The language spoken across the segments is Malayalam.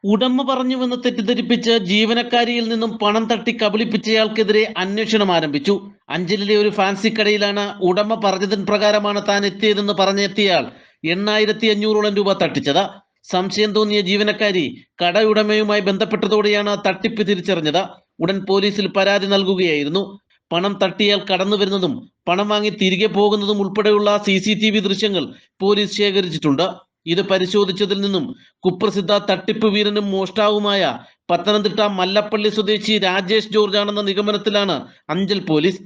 ഉടമ പറഞ്ഞുവെന്ന് തെറ്റിദ്ധരിപ്പിച്ച് ജീവനക്കാരിയിൽ നിന്നും പണം തട്ടി കബളിപ്പിച്ചയാൾക്കെതിരെ അന്വേഷണം ആരംഭിച്ചു. അഞ്ചലിലെ ഒരു ഫാൻസി കടയിലാണ് ഉടമ പറഞ്ഞതിന് പ്രകാരമാണ് താൻ എത്തിയതെന്ന് പറഞ്ഞെത്തിയാൾ 8500ഓളം രൂപ തട്ടിച്ചത്. സംശയം തോന്നിയ ജീവനക്കാരി കടയുടമയുമായി ബന്ധപ്പെട്ടതോടെയാണ് തട്ടിപ്പ് തിരിച്ചറിഞ്ഞത്. ഉടൻ പോലീസിൽ പരാതി നൽകുകയായിരുന്നു. പണം തട്ടിയാൽ കടന്നു വരുന്നതും പണം വാങ്ങി തിരികെ പോകുന്നതും ഉൾപ്പെടെയുള്ള CCTV ദൃശ്യങ്ങൾ പോലീസ് ശേഖരിച്ചിട്ടുണ്ട്. ഇത് പരിശോധിച്ചതിൽ നിന്നും കുപ്രസിദ്ധ തട്ടിപ്പ് വീരനും മോഷ്ടാവുമായ പത്തനംതിട്ട മല്ലപ്പള്ളി സ്വദേശി രാജേഷ് ജോർജ് ആണെന്ന നിഗമനത്തിലാണ് അഞ്ചൽ പോലീസ്.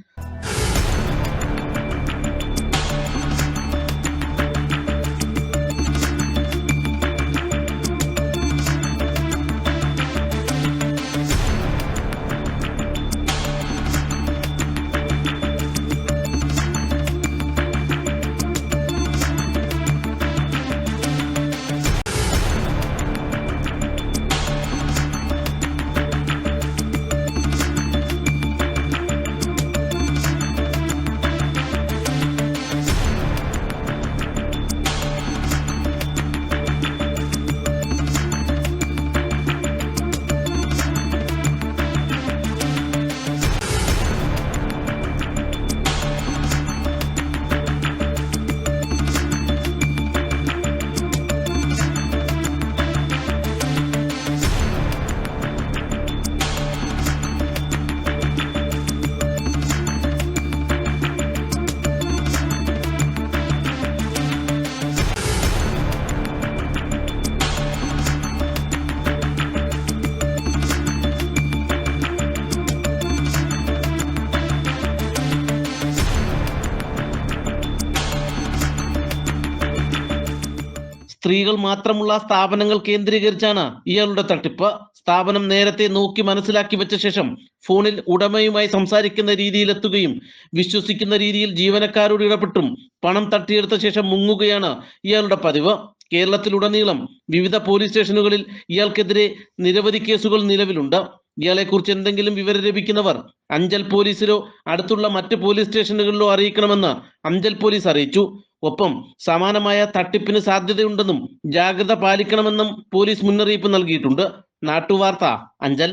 സ്ത്രീകൾ മാത്രമുള്ള സ്ഥാപനങ്ങൾ കേന്ദ്രീകരിച്ചാണ് ഇയാളുടെ തട്ടിപ്പ്. സ്ഥാപനം നേരത്തെ നോക്കി മനസ്സിലാക്കി വെച്ച ശേഷം ഫോണിൽ ഉടമയുമായി സംസാരിക്കുന്ന രീതിയിലെത്തുകയും വിശ്വസിക്കുന്ന രീതിയിൽ ജീവനക്കാരോട് ഇടപെട്ടും പണം തട്ടിയെടുത്ത ശേഷം മുങ്ങുകയാണ് ഇയാളുടെ പതിവ്. കേരളത്തിലുടനീളം വിവിധ പോലീസ് സ്റ്റേഷനുകളിൽ ഇയാൾക്കെതിരെ നിരവധി കേസുകൾ നിലവിലുണ്ട്. ഇയാളെക്കുറിച്ച് എന്തെങ്കിലും വിവരം ലഭിക്കുന്നവർ അഞ്ചൽ പോലീസിലോ അടുത്തുള്ള മറ്റ് പോലീസ് സ്റ്റേഷനുകളിലോ അറിയിക്കണമെന്ന് അഞ്ചൽ പോലീസ് അറിയിച്ചു. ഒപ്പം സമാനമായ തട്ടിപ്പിന് സാധ്യതയുണ്ടെന്നും ജാഗ്രത പാലിക്കണമെന്നും പോലീസ് മുന്നറിയിപ്പ് നൽകിയിട്ടുണ്ട്. നാട്ടുവാർത്ത, അഞ്ചൽ.